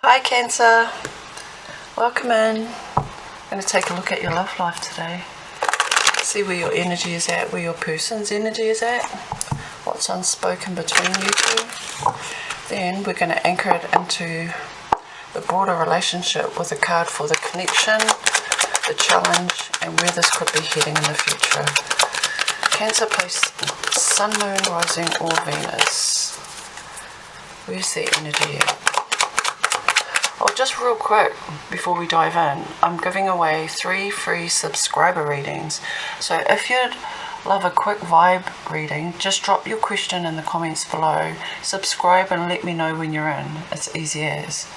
Hi Cancer, welcome in. I'm going to take a look at your love life today. See where your energy is at, where your person's energy is at, what's unspoken between you two. Then we're going to anchor it into the broader relationship with a card for the connection, the challenge, and where this could be heading in the future. Cancer place Sun, Moon, Rising, or Venus. Where's their energy at? Oh, just real quick before we dive in, I'm giving away 3 free subscriber readings. So if you'd love a quick vibe reading, just drop your question in the comments below, subscribe and let me know when you're in. It's easy as.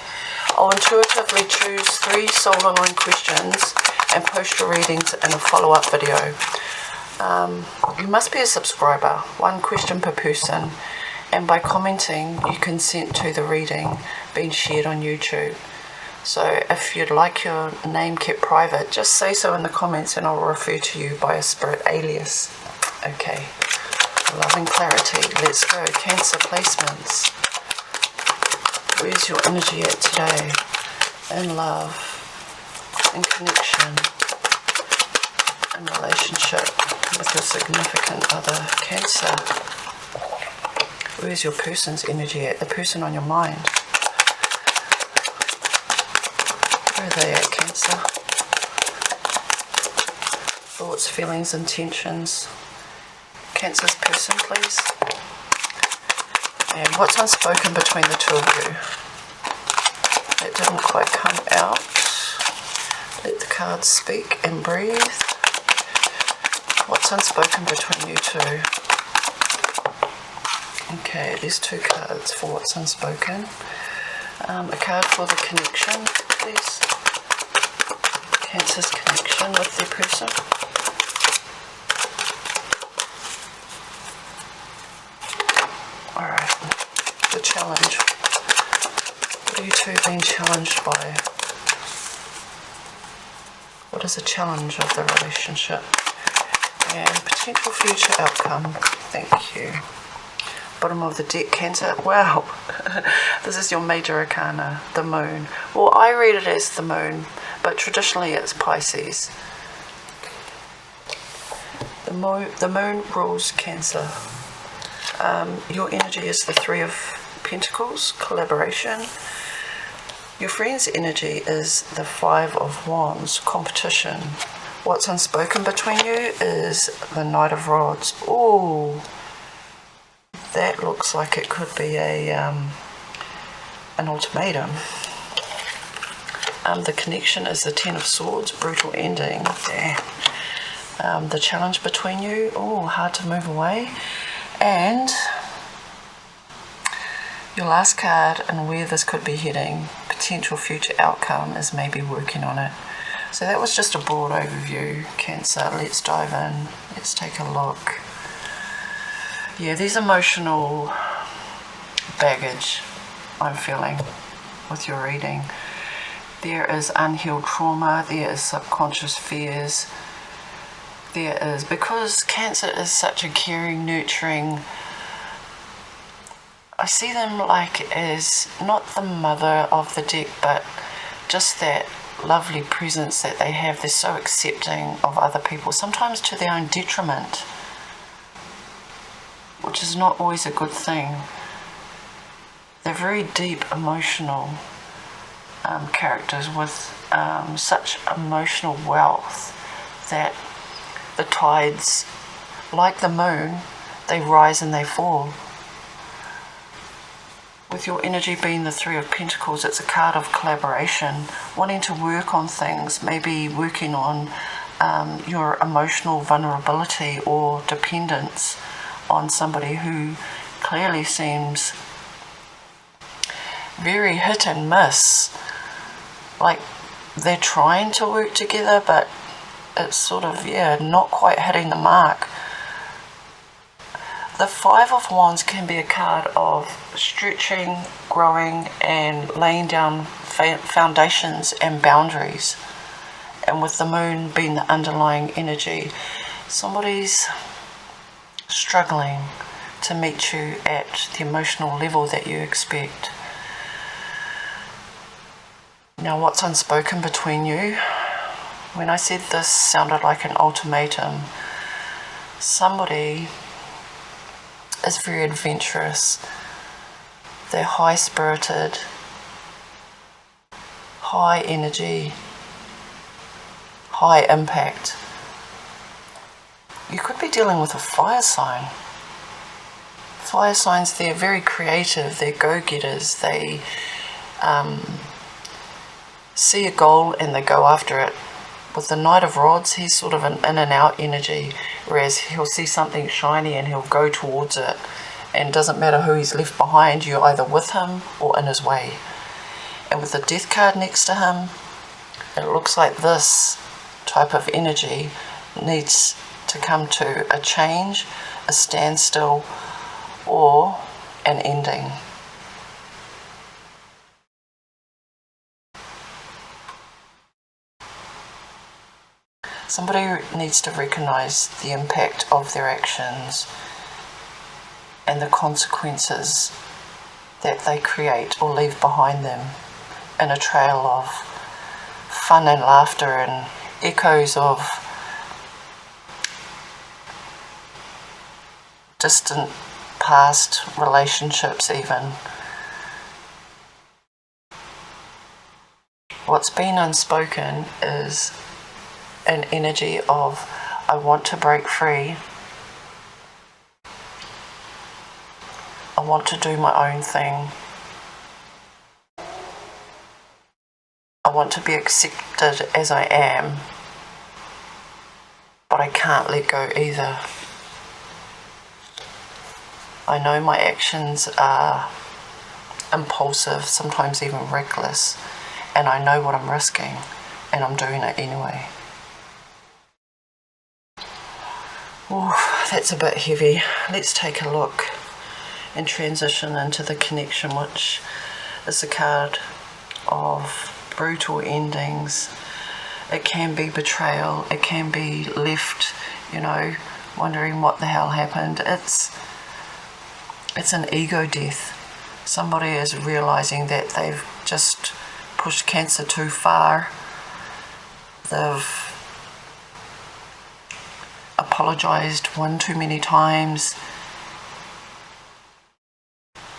I'll intuitively choose 3 solar line questions and post your readings in a follow-up video. You must be a subscriber, 1 question per person. And by commenting, you consent to the reading being shared on YouTube. So if you'd like your name kept private, just say so in the comments and I'll refer to you by a spirit alias. Okay, love and clarity. Let's go. Cancer placements. Where's your energy at today? In love, in connection, in relationship with your significant other. Cancer. Where's your person's energy at? The person on your mind. Where are they at, Cancer? Thoughts, feelings, intentions. Cancer's person, please. And what's unspoken between the two of you? That didn't quite come out. Let the cards speak and breathe. What's unspoken between you two? Okay, there's 2 cards for what's unspoken. A card for the connection, please. Cancer's connection with their person. Alright, the challenge. What are you two being challenged by? What is the challenge of the relationship? And potential future outcome. Thank you. Bottom of the deck, Cancer. Wow, this is your major arcana, the moon. Well, I read it as the moon, but traditionally it's Pisces. The moon rules Cancer. Your energy is the 3 of Pentacles, collaboration. Your friend's energy is the 5 of Wands, competition. What's unspoken between you is the Knight of Rods. Ooh. That looks like it could be an ultimatum. The connection is the 10 of Swords, brutal ending. Damn. The challenge between you, hard to move away. And your last card and where this could be heading, potential future outcome, is maybe working on it. So that was just a broad overview, Cancer. Let's dive in. Let's take a look. Yeah, there's emotional baggage I'm feeling with your reading. There is unhealed trauma, there is subconscious fears, there is, because Cancer is such a caring, nurturing, I see them like as not the mother of the deck, but just that lovely presence that they have. They're so accepting of other people, sometimes to their own detriment, which is not always a good thing. They're very deep emotional characters with such emotional wealth that the tides, like the moon, they rise and they fall. With your energy being the 3 of Pentacles, it's a card of collaboration, wanting to work on things, maybe working on your emotional vulnerability or dependence on somebody who clearly seems very hit and miss. Like they're trying to work together, but it's sort of, not quite hitting the mark. The 5 of Wands can be a card of stretching, growing, and laying down foundations and boundaries. And with the moon being the underlying energy, somebody's struggling to meet you at the emotional level that you expect. Now, what's unspoken between you? When I said this sounded like an ultimatum, somebody is very adventurous. They're high-spirited, high energy, high impact. You could be dealing with a fire sign. Fire signs, they're very creative, they're go-getters, they see a goal and they go after it. With the Knight of Rods, he's sort of an in and out energy, whereas he'll see something shiny and he'll go towards it, and it doesn't matter who he's left behind, you're either with him or in his way. And with the Death card next to him, it looks like this type of energy needs to come to a change, a standstill, or an ending. Somebody needs to recognize the impact of their actions and the consequences that they create or leave behind them in a trail of fun and laughter and echoes of distant past relationships even. What's been unspoken is an energy of, I want to break free. I want to do my own thing. I want to be accepted as I am, but I can't let go either. I know my actions are impulsive, sometimes even reckless, and I know what I'm risking, and I'm doing it anyway. Ooh, that's a bit heavy. Let's take a look and transition into the connection, which is a card of brutal endings. It can be betrayal, it can be left, wondering what the hell happened. It's an ego death. Somebody is realizing that they've just pushed Cancer too far. They've apologized one too many times,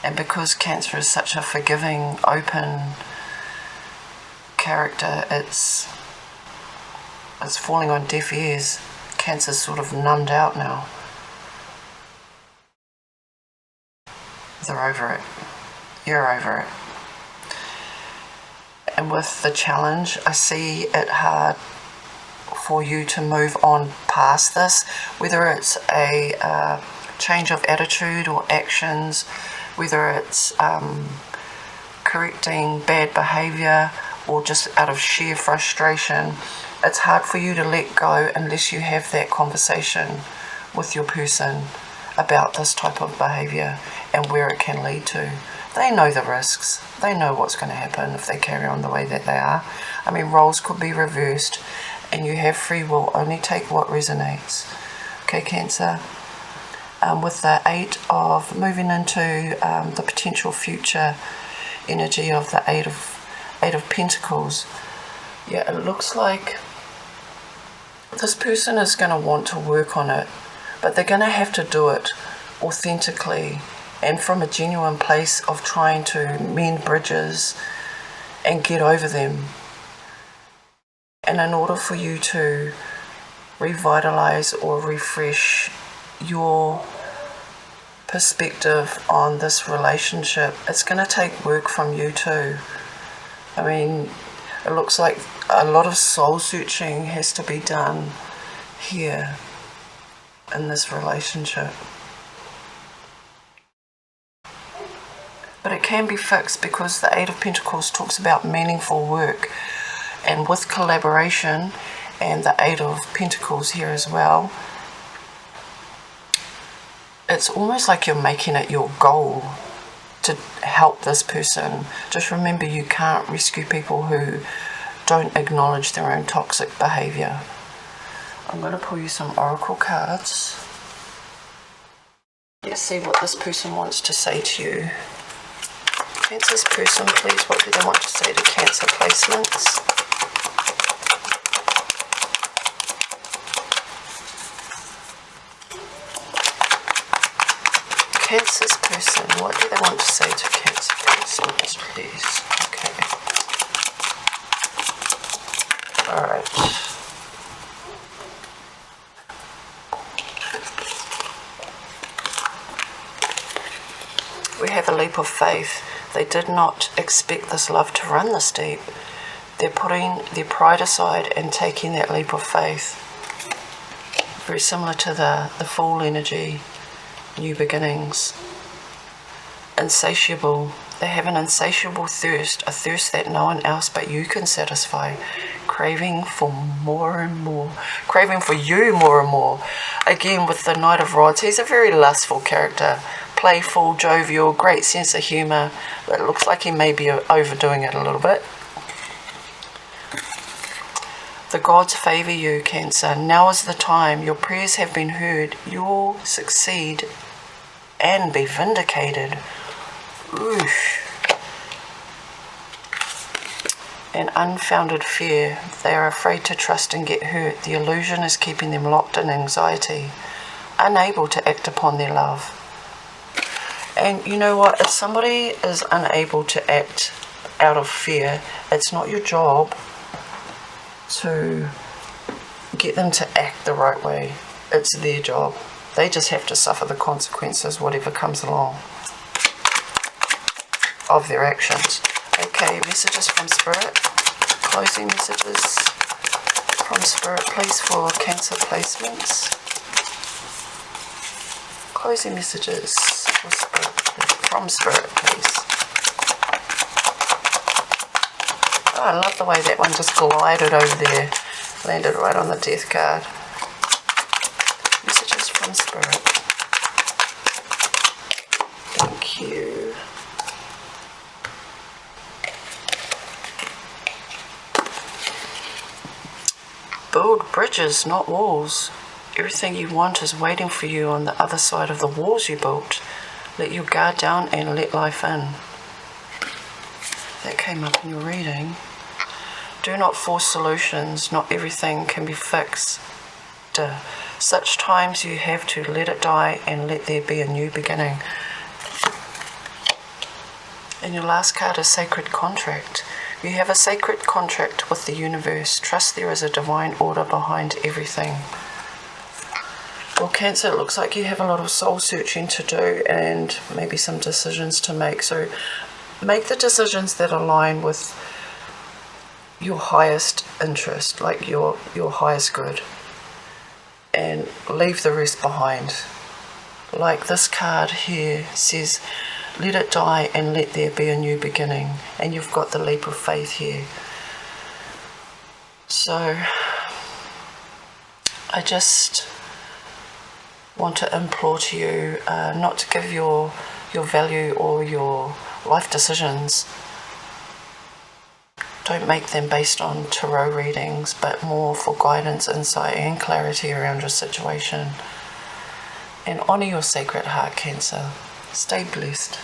and because Cancer is such a forgiving, open character, it's falling on deaf ears. Cancer's sort of numbed out now. They're over it. You're over it. And with the challenge, I see it hard for you to move on past this, whether it's a change of attitude or actions, whether it's correcting bad behaviour or just out of sheer frustration. It's hard for you to let go unless you have that conversation with your person about this type of behaviour and where it can lead to. They know the risks. They know what's going to happen if they carry on the way that they are. I mean, roles could be reversed and you have free will. Only take what resonates. Okay, Cancer. With the 8 of moving into the potential future energy of the 8 of Pentacles. Yeah, it looks like this person is going to want to work on it, but they're going to have to do it authentically and from a genuine place of trying to mend bridges and get over them. And in order for you to revitalize or refresh your perspective on this relationship, it's going to take work from you too. I mean, it looks like a lot of soul searching has to be done here in this relationship. But it can be fixed because the 8 of Pentacles talks about meaningful work, and with collaboration and the 8 of Pentacles here as well, it's almost like you're making it your goal to help this person. Just remember, you can't rescue people who don't acknowledge their own toxic behavior. I'm going to pull you some oracle cards. Let's see what this person wants to say to you. Cancer's person, please, what do they want to say to Cancer placements? Cancer's person, what do they want to say to Cancer placements, please? Okay. Alright. We have a leap of faith. They did not expect this love to run this deep. They're putting their pride aside and taking that leap of faith. Very similar to the Fool energy, new beginnings. Insatiable. They have an insatiable thirst, a thirst that no one else but you can satisfy. Craving for more and more. Craving for you more and more. Again, with the Knight of Rods, he's a very lustful character. Playful, jovial, great sense of humour, but it looks like he may be overdoing it a little bit. The gods favour you, Cancer. Now is the time. Your prayers have been heard. You'll succeed and be vindicated. Oof. An unfounded fear. They are afraid to trust and get hurt. The illusion is keeping them locked in anxiety, unable to act upon their love. And you know what? If somebody is unable to act out of fear, it's not your job to get them to act the right way. It's their job. They just have to suffer the consequences, whatever comes along, of their actions. Okay, messages from Spirit. Closing messages from Spirit, please, for Cancer placements. Closing messages for Spirit, from Spirit, please. Oh, I love the way that one just glided over there, landed right on the Death card. Messages from Spirit. Thank you. Build bridges, not walls. Everything you want is waiting for you on the other side of the walls you built. Let your guard down and let life in. That came up in your reading. Do not force solutions. Not everything can be fixed. Such times you have to let it die and let there be a new beginning. And your last card is Sacred Contract. You have a sacred contract with the universe. Trust there is a divine order behind everything. Well, Cancer, it looks like you have a lot of soul searching to do and maybe some decisions to make. So make the decisions that align with your highest interest, like your highest good, and leave the rest behind. Like this card here says, let it die and let there be a new beginning. And you've got the leap of faith here. So I just want to implore to you not to give your value or your life decisions. Don't make them based on tarot readings, but more for guidance, insight and clarity around your situation. And honour your sacred heart, Cancer. Stay blessed.